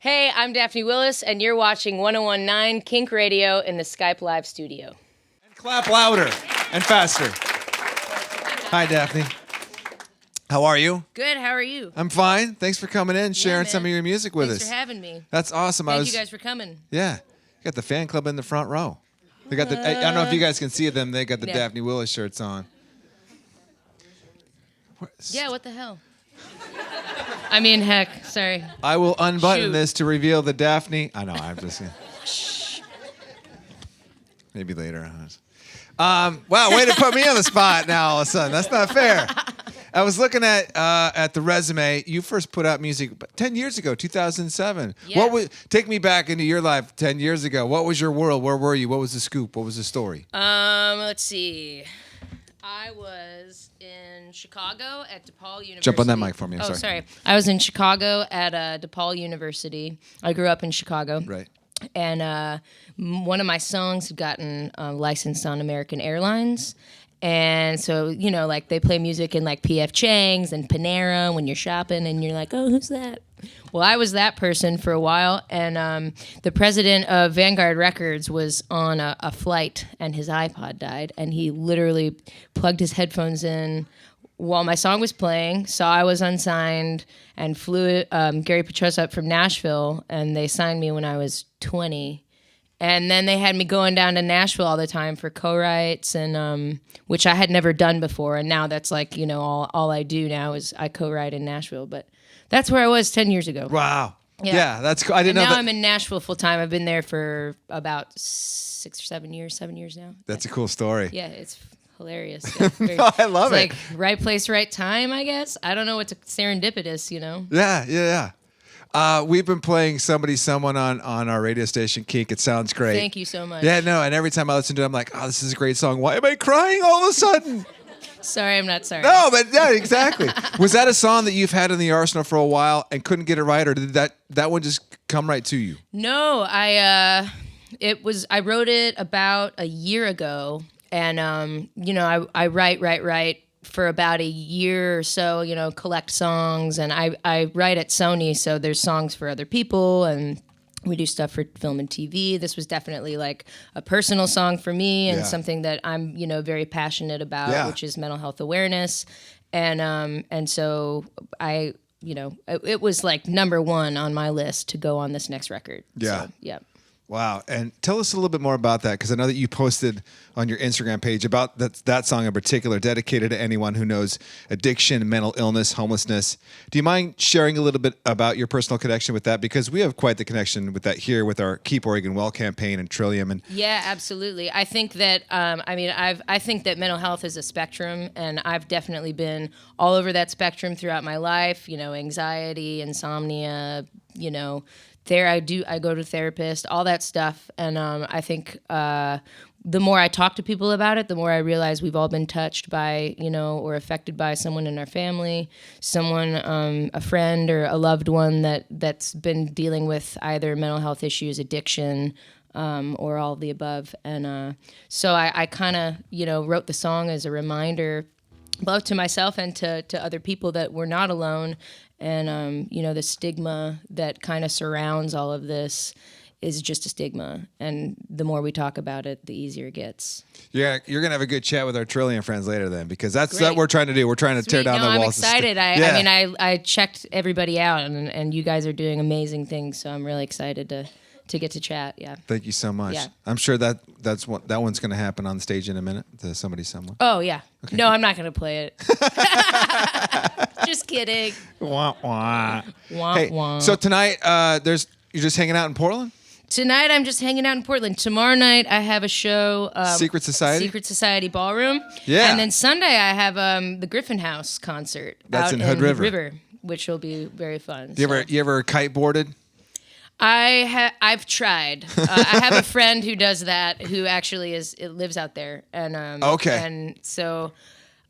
Hey, I'm Daphne Willis, and you're watching 101.9 KINK Radio in the Skype Live studio. And clap louder and faster. Hi, Daphne. How are you? Good, how are you? I'm fine. Thanks for coming in, sharing some of your music with Thanks us. for having me. That's awesome. Thank you guys for coming. Yeah. You got the fan club in the front row. They got I don't know if you guys can see them. They got the Daphne Willis shirts on. Yeah, what the hell? I mean, heck, sorry. I will unbutton this to reveal the Daphne. I know, I'm just... Maybe later. Wow, way to put me on the spot now all of a sudden. That's not fair. I was looking at the resume. You first put out music 10 years ago, 2007. Yeah. Take me back into your life 10 years ago. What was your world? Where were you? What was the scoop? What was the story? Let's see. I was in Chicago at DePaul University. Jump on that mic for me. I'm sorry. I was in Chicago at DePaul University. I grew up in Chicago. Right. And one of my songs had gotten licensed on American Airlines. And so, you know, like they play music in like P.F. Chang's and Panera when you're shopping and you're like, oh, who's that? Well, I was that person for a while. And the president of Vanguard Records was on a flight and his iPod died. And he literally plugged his headphones in while my song was playing, saw I was unsigned, and flew Gary Petrosa up from Nashville. And they signed me when I was 20. And then they had me going down to Nashville all the time for co-writes, and which I had never done before. And now that's like, you know, all I do now is I co-write in Nashville. But that's where I was 10 years ago. Wow. Yeah, that's cool. I didn't know that. Now I'm in Nashville full time. I've been there for about 6 or 7 years, 7 years now. That's a cool story. Yeah, it's hilarious. Yeah, No, I love it. Like right place, right time, I guess. I don't know what's serendipitous, you know? Yeah. We've been playing Somebody Someone on our radio station, Kink. It sounds great. Thank you so much. Yeah, no, and every time I listen to it, I'm like, oh, this is a great song. Why am I crying all of a sudden? Sorry, I'm not sorry. No, but yeah, exactly. Was that a song that you've had in the arsenal for a while and couldn't get it right, or did that one just come right to you? No, I wrote it about a year ago, and you know, I write for about a year or so, you know, collect songs, and I write at Sony, so there's songs for other people, and we do stuff for film and TV. This was definitely like a personal song for me, and something that I'm, you know, very passionate about, which is mental health awareness, and so I, you know, it was like #1 on my list to go on this next record. Yeah. So, yeah. Wow. And tell us a little bit more about that, because I know that you posted on your Instagram page about that song in particular, dedicated to anyone who knows addiction, mental illness, homelessness. Do you mind sharing a little bit about your personal connection with that? Because we have quite the connection with that here with our Keep Oregon Well campaign and Trillium. And yeah, absolutely. I think that I think that mental health is a spectrum, and I've definitely been all over that spectrum throughout my life. You know, anxiety, insomnia, you know. I go to a therapist, all that stuff, and I think the more I talk to people about it, the more I realize we've all been touched by, you know, or affected by someone in our family, someone, a friend or a loved one that's been dealing with either mental health issues, addiction, or all of the above. And so I kind of, you know, wrote the song as a reminder, both to myself and to other people, that we're not alone. And, you know, the stigma that kind of surrounds all of this is just a stigma. And the more we talk about it, the easier it gets. Yeah, you're going to have a good chat with our Trillium friends later then, because that's what we're trying to do. We're trying to tear down the walls. I'm excited. I mean, I checked everybody out, and you guys are doing amazing things. So I'm really excited to get to chat. Yeah. Thank you so much. Yeah. I'm sure that one's going to happen on stage in a minute to Somebody Someone. Oh, yeah. Okay. No, I'm not going to play it. Just kidding. Wah, wah. Wah, hey, wah. So tonight, you're just hanging out in Portland? Tonight, I'm just hanging out in Portland. Tomorrow night, I have a show. Secret Society Ballroom. Yeah. And then Sunday, I have the Griffin House concert. That's out in Hood River. Which will be very fun. You ever kiteboarded? I've tried. I have a friend who does that, who actually lives out there, and okay. And so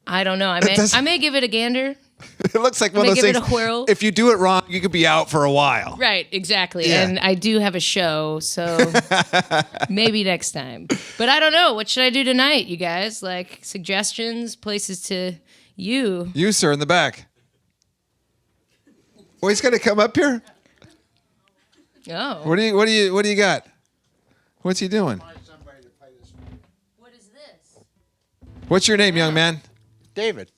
I don't know. I may give it a gander. It looks like one of those things. Give it a whirl. If you do it wrong, you could be out for a while. Right, exactly. Yeah. And I do have a show, so maybe next time. But I don't know. What should I do tonight, you guys? Like suggestions, places to you. You, sir, in the back. Oh, he's going to come up here? Oh. What do you got? What's he doing? What is this? What's your name, young man? David.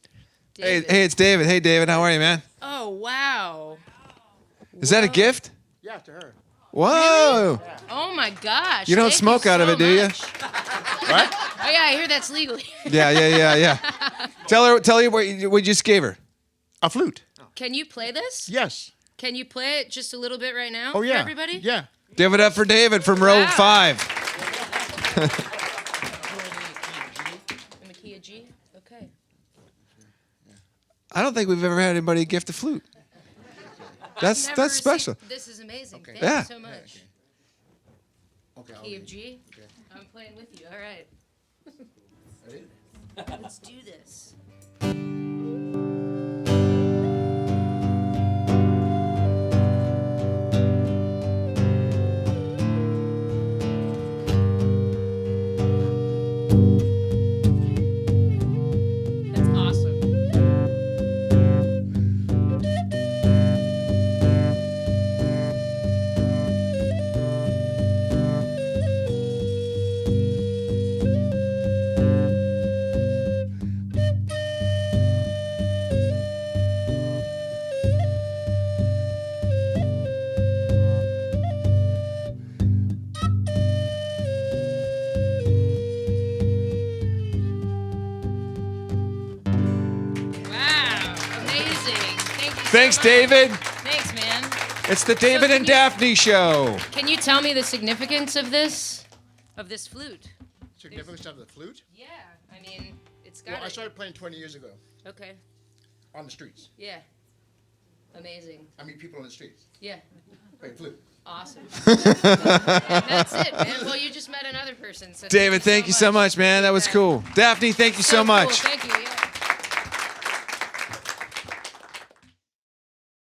Hey, it's David. Hey, David, how are you, man? Oh, wow. Is that a gift? Yeah, to her. Whoa! Yeah. Oh, my gosh. You don't Thank smoke out of so it, do you? much. What? Oh, yeah, I hear that's legal. Yeah. Tell you what you just gave her. A flute. Can you play this? Yes. Can you play it just a little bit right now Oh, yeah. for everybody? Yeah. Give it up for David from row Wow. 5. In the key of G? Okay. I don't think we've ever had anybody gift a flute. That's Never special. seen- This is amazing. Thank Yeah. you so much. Okay. Key of G? I'm playing with you. All right. Let's do this. That's awesome. Wow. Amazing. Thank you so Thanks, much. David. Thanks, man. It's the David can and you- Daphne show. Can you tell me the significance of this flute? Significance of the flute? Yeah, I mean, it's Well, got I started playing 20 years ago Okay, on the streets. yeah. Amazing. I meet people on the streets Yeah, playing flute. awesome. And that's it, man. Well, you just met another person. So David, thank you so much, man. That was cool. Daphne, thank you so cool. much. Thank you.